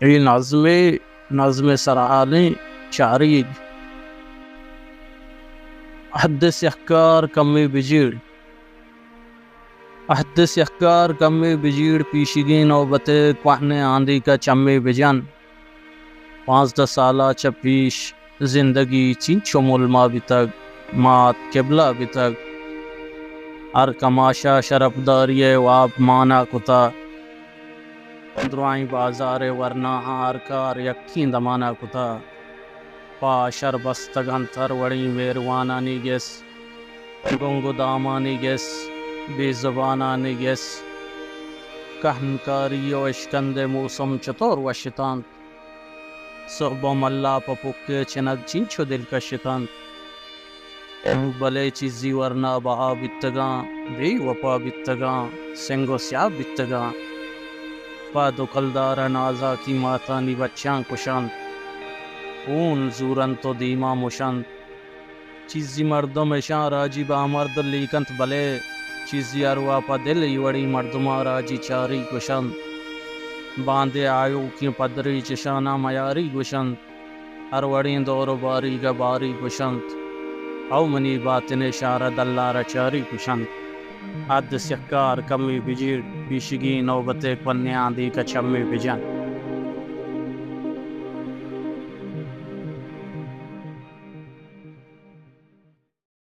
ای نظم سرحالی چاری حدث یحکار کمی بجیڑ حدث یحکار کمی بجیڑ پیشگی نوبت کوہنے آندھی کا چمی بجن 15 سالہ چپیش زندگی چینچو ملما بھی تک مات قبلہ بھی تک ہر کماشا شرفداری واب مانا کتا دروائیں بازار ورنہ ہار کار یقین دمانا کتا پا شربستگن تر وڑی میروانا نیگس گنگو دامانی گس بے زبانانی گس کہنکاری و اشکند موسم چطور وشتان صحبم اللہ پپک چنگ چینچو دل کا شتان بلے چیزی ورنہ بہا بتگاں بے وپا بتگاں سنگو سیاب بتگاں پا دکلدار نازا کی ماتانی بچیاں کشان اون زورن تو دیما مشان چیزی مردم شان راجی با مرد لیکنت بلے چیزی اروا پا دل ایوڑی مردما راجی چاری کشان باندے آیو کی پدری چشانا میاری گشند اروڑین دور باری گا باری گشند او منی باطن شارد اللہ رچاری کشند حد سکار کمی بجیڑ پیشگی نوبت کنیاں دی کا چمی بجن